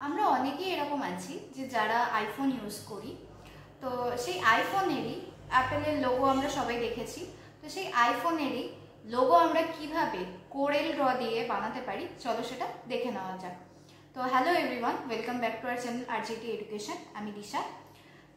আমরা অনেকেই এরকম আছি যে যারা আইফোন ইউজ করি। তো সেই আইফোনেরই অ্যাপেলের লোগো আমরা সবাই দেখেছি। তো সেই আইফোনেরই লোগো আমরা কিভাবে কোরেল ড্র দিয়ে বানাতে পারি, চলো সেটা দেখে নেওয়া যাক। তো hello everyone, welcome back to our channel RGT education. আমি দিশা।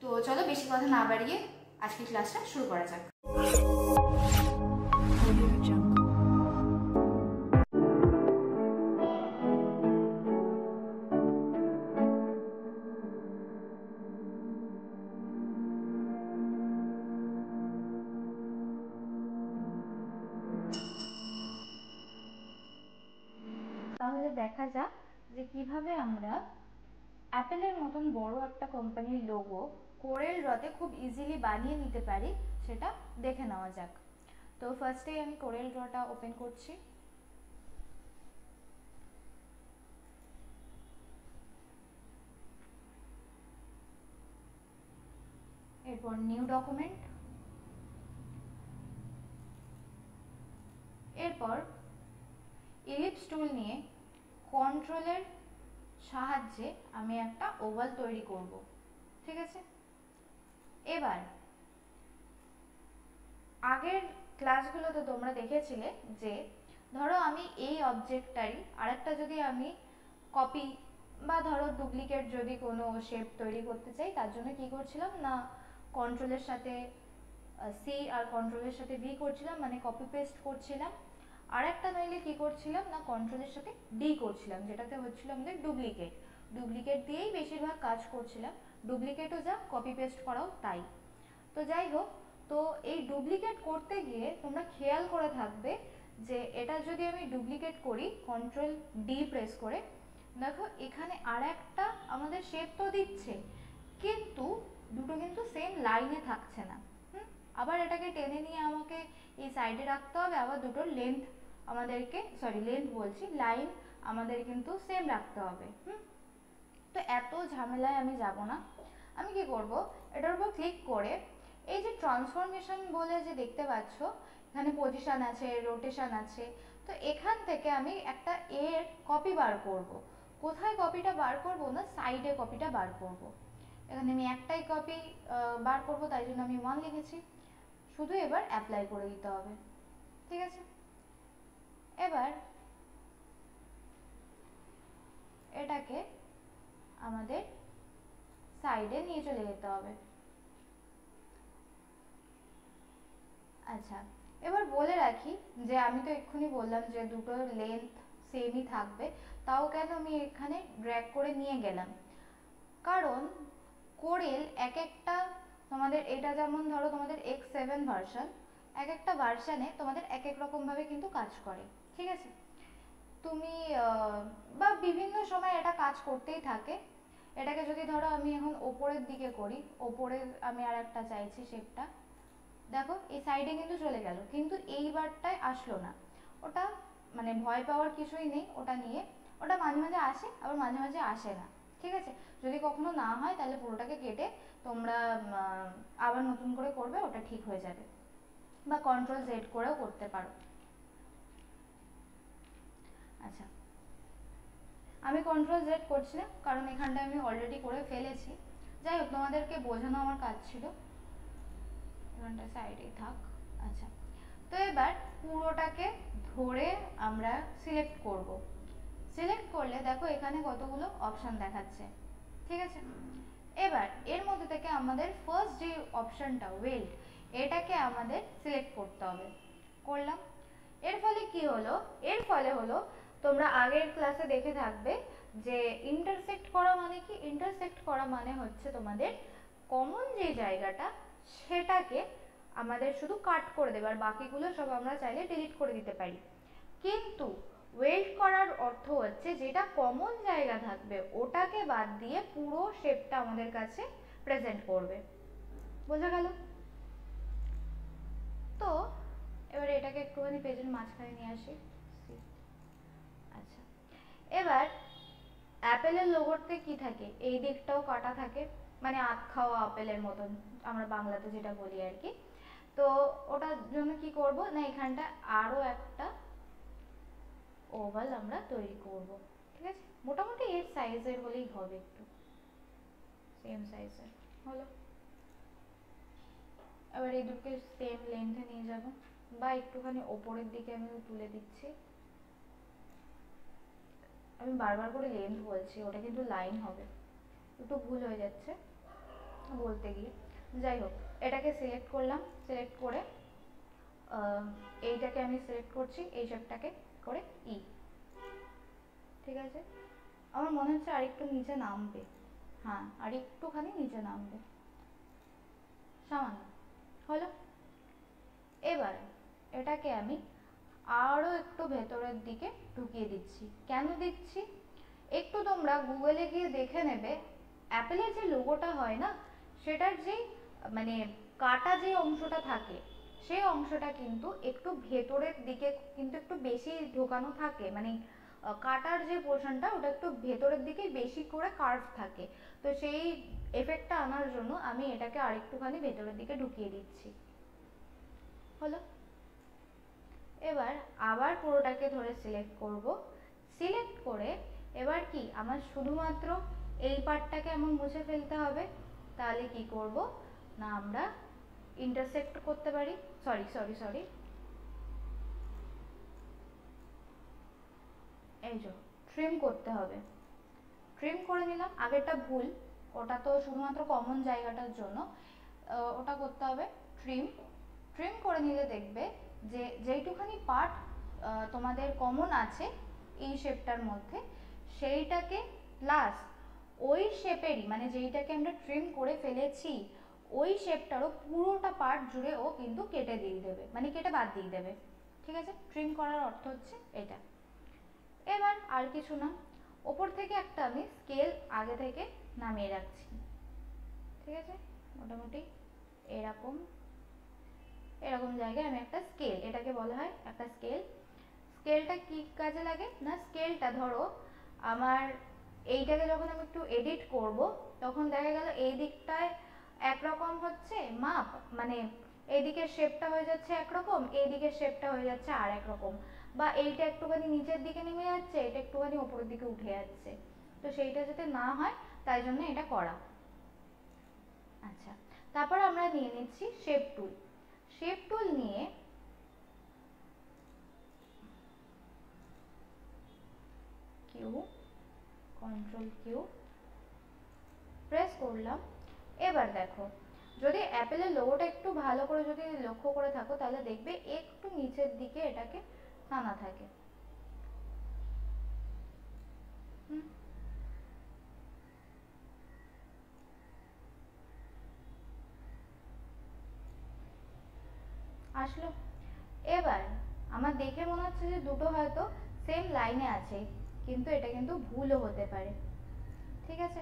তো চলো বেশি কথা না বাড়িয়ে আজকের ক্লাসটা শুরু করা যাক। তাহলে দেখা যাক যে কিভাবে আমরা অ্যাপেলের মতন বড় একটা কোম্পানির লোগো কোরেল ড্রতে খুব ইজিলি বানিয়ে নিতে পারি, সেটা দেখে নেওয়া যাক। তো ফার্স্টে আমি কোরেল ড্রটা ওপেন করছি। এরপর নিউ ডকুমেন্ট, এরপর ইলিপস টুল নিয়ে কন্ট্রোলের সাহায্যে আমি একটা ওভাল তৈরি করব। ঠিক আছে, এবার আগের ক্লাসগুলোতে তোমরা দেখেছিলে যে ধরো আমি এই অবজেক্টটারই আরেকটা যদি আমি কপি বা ধরো ডুপ্লিকেট যদি কোনো শেপ তৈরি করতে চাই, তার জন্য কি করছিলাম না, কন্ট্রোলের সাথে সি আর কন্ট্রোলের সাথে ভি করছিলাম, মানে কপি পেস্ট করছিলাম। আর একটা নইলে কি করছিলাম না, কন্ট্রোলের সাথে ডি করছিলাম, যেটাতে হচ্ছিল আমাদের ডুপ্লিকেট। ডুপ্লিকেট দিয়েই বেশিরভাগ কাজ করছিলাম, ডুপ্লিকেটও যা কপি পেস্ট করাও তাই। তো যাই হোক, তো এই ডুপ্লিকেট করতে গিয়ে তোমরা খেয়াল করে থাকবে যে এটা যদি আমি ডুপ্লিকেট করি কন্ট্রোল ডি প্রেস করে, দেখো এখানে আর একটা আমাদের শেপ তো দিচ্ছে, কিন্তু দুটো কিন্তু সেম লাইনে থাকছে না। আবার এটাকে টেনে নিয়ে আমাকে এই সাইডে রাখতে হবে, আবার দুটোর লেন্থ আমাদেরকে, লেন্থ বলছি, লাইন আমাদের কিন্তু সেম রাখতে হবে। তো এত ঝামেলায় আমি যাব না। আমি কি করব, এটার উপর ক্লিক করে এই যে ট্রান্সফরমেশন বলে যে দেখতে পাচ্ছ, এখানে পজিশন আছে, রোটেশন আছে, তো এখান থেকে আমি একটা এর কপি বার করব। কোথায় কপিটা বার করব না, সাইডে কপিটা বার করব। এখানে আমি একটাই কপি বার করব, তাই জন্য আমি 1 লিখেছি। শুধু এবার অ্যাপ্লাই করে দিতে হবে। ঠিক আছে, এবার এটাকে আমাদের সাইডে নিয়ে চলে যেতে হবে। আচ্ছা, এবার বলে রাখি যে আমি তো এক্ষুনি বললাম যে দুটো লেন্থ সেমই থাকবে, তাও কেন আমি এখানে ড্র্যাগ করে নিয়ে গেলাম, কারণ কোরেল এক একটা তোমাদের, এটা যেমন ধরো তোমাদের X7 ভার্সন, এক একটা ভার্সনে তোমাদের এক এক রকম ভাবে কিন্তু কাজ করে। ঠিক আছে, তুমি বা বিভিন্ন সময় এটা কাজ করতেই থাকে। এটাকে যদি ধরো আমি এখন ওপরের দিকে করি, ওপরের আমি আর একটা চাইছি শেপটা, দেখো এই সাইডে কিন্তু চলে গেল, কিন্তু এইবারটায় আসলো না। ওটা মানে ভয় পাওয়ার কিছুই নেই ওটা নিয়ে, ওটা মাঝে মাঝে আসে আবার মাঝে মাঝে আসে না। ঠিক আছে, যদি কখনো না হয় তাহলে পুরোটাকে কেটে তোমরা আবার নতুন করে করবে, ওটা ঠিক হয়ে যাবে, বা কন্ট্রোল জেড করেও করতে পারো। আচ্ছা, আমি কন্ট্রোল জেড করছি না, কারণ এখানটায় আমি অলরেডি করে ফেলেছি। যাই হোক, তোমাদেরকে বোঝানো আমার কাজ ছিল, এখানটা সাইডেই থাক। আচ্ছা, তো এবার পুরোটাকে ধরে আমরা সিলেক্ট করব। সিলেক্ট করলে দেখো এখানে কতগুলো অপশন দেখাচ্ছে। ঠিক আছে, এবার এর মধ্যে থেকে আমাদের ফার্স্ট যে অপশনটা ওয়েল্ড, এটাকে আমাদের সিলেক্ট করতে হবে। করলাম। এর ফলে কি হলো, এর ফলে হলো তোমরা আগের ক্লাসে দেখে থাকবে যে ইন্টারসেক্ট করা মানে কি, ইন্টারসেক্ট করা মানে হচ্ছে তোমাদের কমন যে জায়গাটা সেটাকে আমাদের শুধু কাট করে দেবে, আর বাকিগুলো সব আমরা চাইলে ডিলিট করে দিতে পারি। কিন্তু ওয়েল্ড করার অর্থ হচ্ছে যেটা কমন জায়গা থাকবে ওটাকে বাদ দিয়ে পুরো শেপটা আমাদের কাছে প্রেজেন্ট করবে। বোঝা গেল? তো এবারে এটাকে একটুখানি পেজের মাঝখানে নিয়ে আসি। আচ্ছা, এবার অ্যাপেলের লোগোতে কি থাকে, এই দিকটাও কাটা থাকে, মানে আখ খাওয়া আপেলের মতন আমরা বাংলাতে যেটা বলি আর কি। তো ওটার জন্য কি করব না, এখানটা আরো একটা ওভাল আমরা তৈরি করব। ঠিক আছে, মোটামুটি এর সাইজের হলেই হবে, একটু সেম সাইজের হলো। এবার এই দুটোকে সেম লেন্থে নিয়ে যাব, বা একটুখানি ওপরের দিকে আমি তুলে দিচ্ছি। আমি বারবার করে লেন্থ বলছি, ওটা কিন্তু লাইন হবে, একটু ভুল হয়ে যাচ্ছে বলতে গিয়ে। যাই হোক, এটাকে সিলেক্ট করলাম, সিলেক্ট করে এইটাকে আমি সিলেক্ট করছি, এই শেপটাকে করে ই। ঠিক আছে, আমার মনে হচ্ছে আরেকটু নিচে নামবে, হ্যাঁ আর একটুখানি নিচে নামবে, সামান্য হলো। এবার এটাকে আমি আরো একটু ভেতরের দিকে ঢুকিয়ে দিচ্ছি। কেন দিচ্ছি, একটু তোমরা গুগলে গিয়ে দেখে নেবে, অ্যাপেলের যে লোগোটা হয় না, সেটার যে মানে কাটা যে অংশটা থাকে, সেই অংশটা কিন্তু একটু ভেতরের দিকে কিন্তু একটু বেশি ঢোকানো থাকে, মানে কাটার যে পোর্শনটা ওটা একটু ভেতরের দিকে বেশি করে কার্ভ থাকে। তো সেই এফেক্টটা আনার জন্য আমি এটাকে আরেকটুখানি ভেতরের দিকে ঢুকিয়ে দিচ্ছি, হলো। এবার আবার পুরোটাকে ধরে সিলেক্ট করব, সিলেক্ট করে এবার কি আমার শুধুমাত্র এই পার্টটাকে আমার মুছে ফেলতে হবে। তাহলে কি করব না, আমরা ইন্টারসেক্ট করতে পারি, সরি সরি সরি, এই যে ট্রিম করতে হবে। ট্রিম করে নিলাম, আগেরটা ভুল, ওটা তো শুধুমাত্র কমন জায়গাটার জন্য, ওটা করতে হবে ট্রিম। ট্রিম করে নিলে দেখবে যে যেইটুখানি পার্ট তোমাদের কমন আছে এই শেপটার মধ্যে, সেইটাকে প্লাস ওই শেপেরই মানে যেইটাকে আমরা ট্রিম করে ফেলেছি ওই শেপটারও পুরোটা পার্ট জুড়ে ও কিন্তু কেটে দিয়ে দেবে, মানে কেটে বাদ দিয়ে দেবে। ঠিক আছে, ট্রিম করার অর্থ হচ্ছে এটা। এবার আর কিছু না, ওপর থেকে একটা আমি স্কেল আগে থেকে নামিয়ে রাখছি। ঠিক আছে, মোটামুটি এরকম এরকম জায়গায় আমি একটা স্কেল, এটাকে বলা হয় একটা স্কেল। স্কেলটা কি কাজে লাগে না, স্কেলটা ধরো আমার এইটাকে যখন আমি একটু এডিট করব, তখন দেখা গেল এই দিকটায় একরকম হচ্ছে মাপ, মানে এইদিকের শেপটা হয়ে যাচ্ছে একরকম, এইদিকের শেপটা হয়ে যাচ্ছে আর একরকম, বা এইটা একটুখানি নিচের দিকে নেমে যাচ্ছে, এটা একটুখানি উপরের দিকে উঠে যাচ্ছে। তো সেইটা যাতে না হয় তাই জন্য এটা করা। আচ্ছা, তারপর আমরা নিয়ে নিচ্ছি শেপ টুল। শেপ টুল নিয়ে কিউ, কন্ট্রোল কিউ প্রেস করলাম। এবার দেখো, যদি অ্যাপেলের লোগোটা একটু ভালো করে যদি লক্ষ্য করে থাকো, তাহলে দেখবে একটু নিচের দিকে এটাকে টানা থাকে। আসলো। এবার আমার দেখে মনে হচ্ছে যে দুটো হয়তো সেম লাইনে আছে, কিন্তু এটা কিন্তু ভুলও হতে পারে। ঠিক আছে,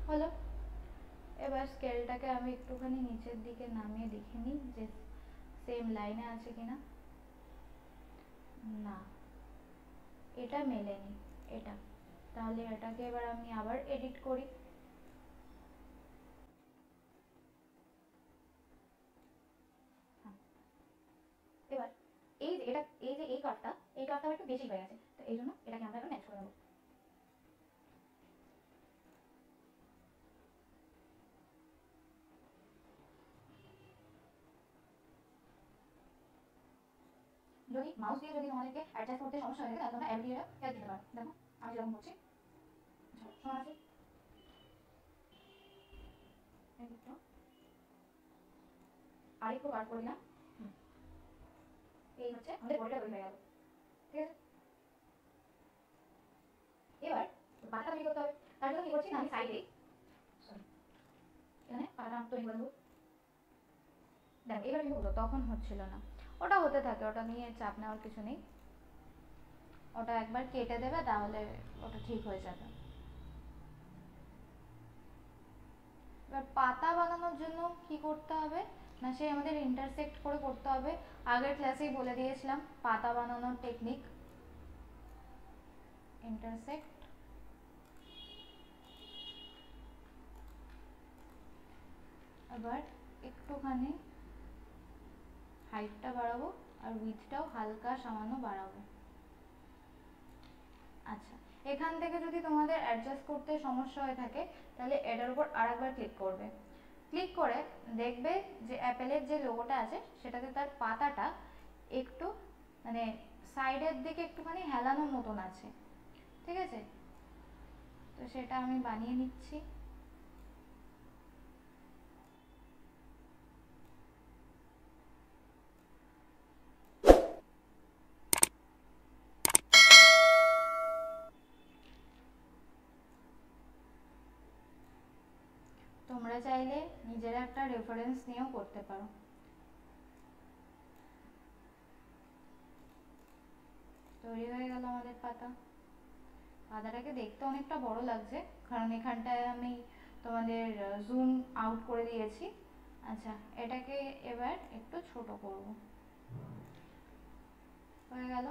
হলো। এবার স্কেলটাকে আমি একটুখানি নিচের দিকে নামিয়ে দেখে নিই যে সেম লাইনে আছে কিনা। না, এটা মেলেনি, এটা, তাহলে এটাকে এবার আমি আবার এডিট করি। হ্যাঁ, এবার এই যে এটা, এই যে এই কাটটা, এই কাটটা একটু বেশি হয়ে গেছে, তো এই জন্য এটাকে আমরা এবার ম্যাচ করে নেবো। যদি মাউস দিয়ে যদি তোমাদেরকে অ্যাডজাস্ট করতে সমস্যা হয়ে যায়, তাহলে তোমরা অ্যারো দিয়ে হেল্প দিতে পারো। দেখো আমি যেরকম করছি, সমান আছে, আরেকটু বার করে দিলাম। এই হচ্ছে আমাদের বডিটা তৈরি হয়ে গেল। ঠিক আছে, এবার পাতা তৈরি করতে হবে। তার জন্য কি করছি না, আমি সাইডে সরি এখানে পাতা তৈরি করে দেবো। দেখো এবার কি হলো, তখন হচ্ছিল না, ওটা হতে থাকে, ওটা নিয়ে চাপ নেওয়ার কিছু নেই, ওটা একবার কেটে দেবে তাহলে ওটা ঠিক হয়ে যাবে। এবার পাতা বানানোর জন্য কি করতে হবে না, সে আমাদের ইন্টারসেক্ট করে করতে হবে। আগের ক্লাসেই বলে দিয়েছিলাম পাতা বানানোর টেকনিক, ইন্টারসেক্ট আবার একটুখানি হাইটটা বাড়াবো আর উইথটাও হালকা সামান্য বাড়াবো। আচ্ছা, এখান থেকে যদি তোমাদের অ্যাডজাস্ট করতে সমস্যা হয়ে থাকে তাহলে এটার উপর আরেকবার ক্লিক করবে। ক্লিক করে দেখবে যে অ্যাপেলের যে লোগোটা আছে সেটাতে তার পাতাটা একটু মানে সাইডের দিকে একটুখানি হেলানোর মতন আছে, ঠিক আছে? তো সেটা আমি বানিয়ে নিচ্ছি। তোমরা চাইলে নিজের একটা রেফারেন্স নিয়েও করতে পারো। তৈরি হয়ে গেল আমাদের পাতাটাকে দেখতে অনেকটা বড় লাগছে কারণ এখানটায় আমি তোমাদের জুম আউট করে দিয়েছি। আচ্ছা, এটাকে এবার একটু ছোট করব। হয়ে গেল।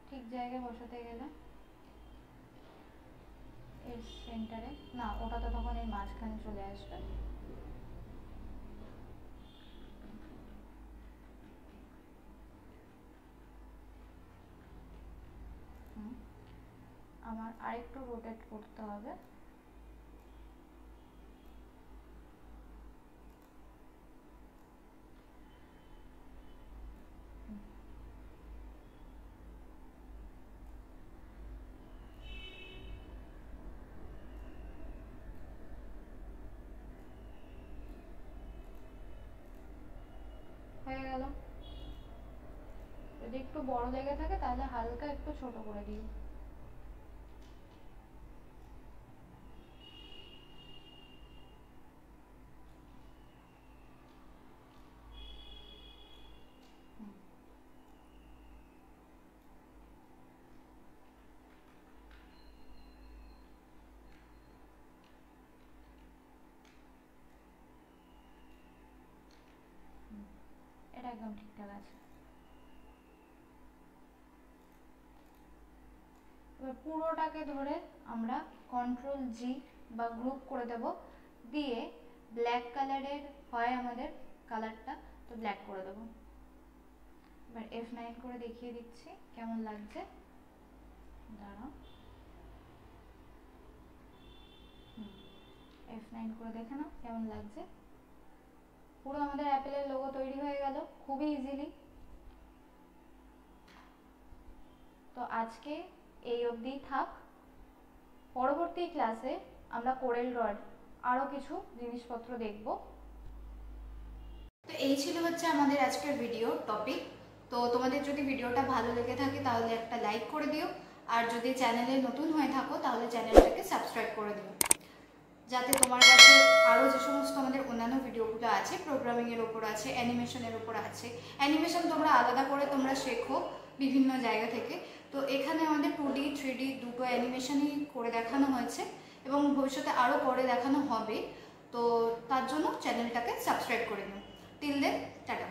ঠিক জায়গায় বসাতে গেলে এর সেন্টারে না, ওটা তো তখন এর মাঝখানে চলে আসবে। আমার আরেকটু রোটেট করতে হবে। হয়ে গেল। যদি একটু বড় লেগে থাকে তাহলে হালকা একটু ছোট করে দিই। এটা একদম ঠিকঠাক আছে। এবার পুরোটাকে ধরে আমরা কন্ট্রোল জি বা গ্রুপ করে দেব, দিয়ে ব্ল্যাক কালারের হয় আমাদের কালারটা, তো ব্ল্যাক করে দেবো। এবার F9 করে দেখিয়ে দিচ্ছি কেমন লাগছে। দাঁড়াও, F9 করে দেখে নাও কেমন লাগছে। পুরো আমাদের অ্যাপেলের লোগো তৈরি হয়ে গেল খুবই ইজিলি। তো আজকে এই অবধি থাক। পরবর্তী ক্লাসে আমরা কোরেল ড্রর আরও কিছু জিনিসপত্র দেখব। তো এই ছিল হচ্ছে আমাদের আজকের ভিডিও টপিক। তো তোমাদের যদি ভিডিওটা ভালো লেগে থাকে তাহলে একটা লাইক করে দিও, আর যদি চ্যানেলে নতুন হয়ে থাকো তাহলে চ্যানেলটাকে সাবস্ক্রাইব করে দিও, যাতে তোমার কাছে আরও যে সমস্ত আমাদের অন্যান্য ভিডিওগুলো আছে, প্রোগ্রামিংয়ের ওপর আছে, অ্যানিমেশনের ওপর আছে। অ্যানিমেশন তোমরা আলাদা করে তোমরা শেখো বিভিন্ন জায়গা থেকে। তো এখানে আমাদের 2D 3D দুটো অ্যানিমেশনই করে দেখানো হয়েছে এবং ভবিষ্যতে আরও করে দেখানো হবে। তো তার জন্য চ্যানেলটাকে সাবস্ক্রাইব করে নিও। Till then, tata.